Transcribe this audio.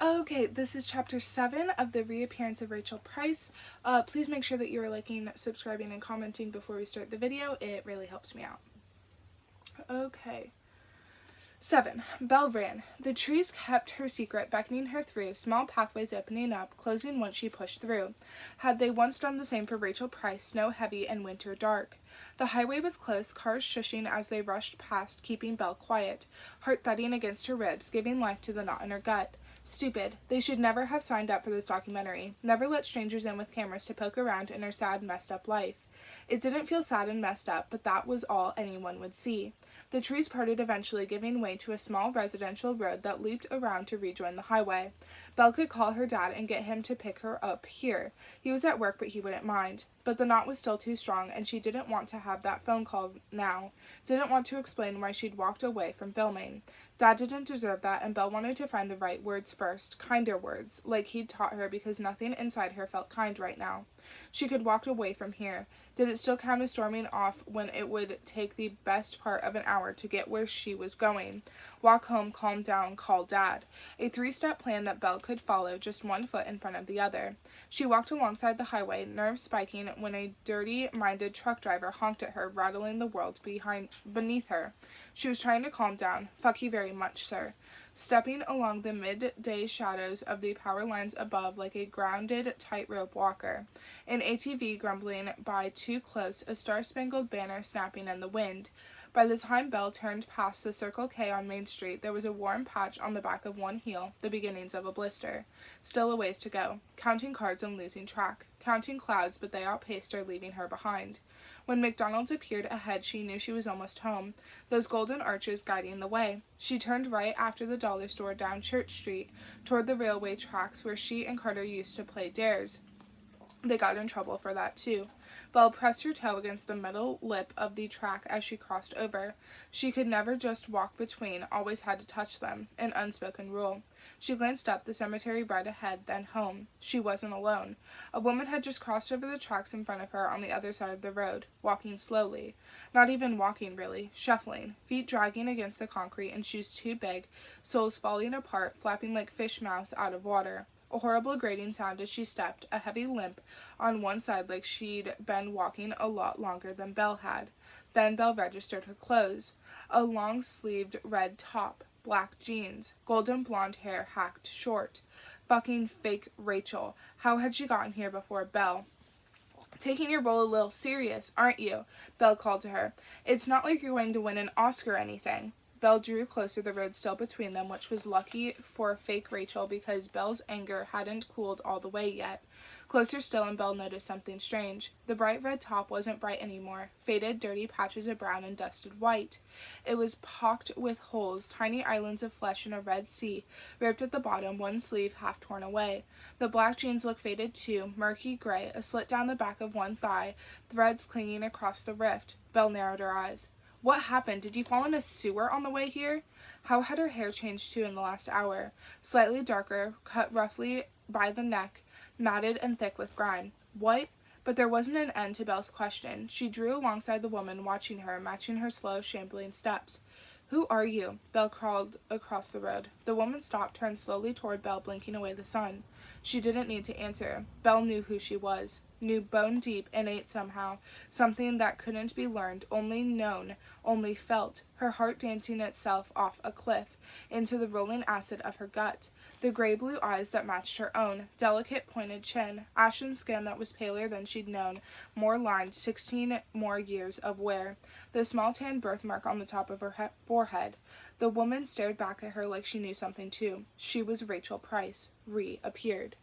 Okay, this is chapter 7 of the Reappearance of Rachel Price. Please make sure that you are liking, subscribing, and commenting before we start the video. It really helps me out. Okay. 7. Belle ran. The trees kept her secret, beckoning her through, small pathways opening up, closing once she pushed through. Had they once done the same for Rachel Price, snow heavy and winter dark. The highway was close, cars shushing as they rushed past, keeping Belle quiet, heart thudding against her ribs, giving life to the knot in her gut. Stupid. They should never have signed up for this documentary. Never let strangers in with cameras to poke around in her sad, messed up life. It didn't feel sad and messed up, but that was all anyone would see. The trees parted eventually, giving way to a small residential road that looped around to rejoin the highway. Belle could call her dad and get him to pick her up here. He was at work, but he wouldn't mind. But the knot was still too strong, and she didn't want to have that phone call now. Didn't want to explain why she'd walked away from filming. Dad didn't deserve that, and Belle wanted to find the right words first, kinder words, like he'd taught her, because nothing inside her felt kind right now. She could walk away from here. Did it still count as storming off when it would take the best part of an hour to get where she was going? Walk home, calm down, call Dad. A 3-step plan that Belle could follow, just one foot in front of the other. She walked alongside the highway, nerves spiking when a dirty-minded truck driver honked at her, rattling the world beneath her. She was trying to calm down. Fuck you very much, sir. Stepping along the midday shadows of the power lines above like a grounded tightrope walker. An ATV grumbling by too close, a star-spangled banner snapping in the wind. By the time Belle turned past the Circle K on Main Street, there was a warm patch on the back of one heel, the beginnings of a blister. Still a ways to go. Counting cards and losing track. Counting clouds, but they outpaced her, leaving her behind. When McDonald's appeared ahead, she knew she was almost home, those golden arches guiding the way. She turned right after the dollar store down Church Street, toward the railway tracks where she and Carter used to play dares. They got in trouble for that, too. Belle pressed her toe against the metal lip of the track as she crossed over. She could never just walk between, always had to touch them, an unspoken rule. She glanced up, the cemetery right ahead, then home. She wasn't alone. A woman had just crossed over the tracks in front of her on the other side of the road, walking slowly. Not even walking, really, shuffling, feet dragging against the concrete and shoes too big, soles falling apart, flapping like fish mouths out of water. A horrible grating sound as she stepped, a heavy limp on one side like she'd been walking a lot longer than Belle had. Then Belle registered her clothes. A long-sleeved red top, black jeans, golden blonde hair hacked short. Fucking fake Rachel. How had she gotten here before Belle? Taking your role a little serious, aren't you? Belle called to her. It's not like you're going to win an Oscar or anything. Belle drew closer, the road still between them, which was lucky for fake Rachel because Belle's anger hadn't cooled all the way yet. Closer still, and Belle noticed something strange. The bright red top wasn't bright anymore, faded, dirty patches of brown and dusted white. It was pocked with holes, tiny islands of flesh in a red sea, ripped at the bottom, one sleeve half torn away. The black jeans looked faded too, murky gray, a slit down the back of one thigh, threads clinging across the rift. Belle narrowed her eyes. What happened? Did you fall in a sewer on the way here? How had her hair changed too in the last hour? Slightly darker, cut roughly by the neck, matted and thick with grime. What? But there wasn't an end to Belle's question. She drew alongside the woman, watching her, matching her slow, shambling steps. Who are you? Belle crawled across the road. The woman stopped, turned slowly toward Belle, blinking away the sun. She didn't need to answer. Belle knew who she was. Knew bone deep, innate somehow, something that couldn't be learned, only known, only felt, her heart dancing itself off a cliff, into the rolling acid of her gut. The gray-blue eyes that matched her own, delicate pointed chin, ashen skin that was paler than she'd known, more lined, 16 more years of wear, the small tan birthmark on the top of her forehead. The woman stared back at her like she knew something too. She was Rachel Price, reappeared.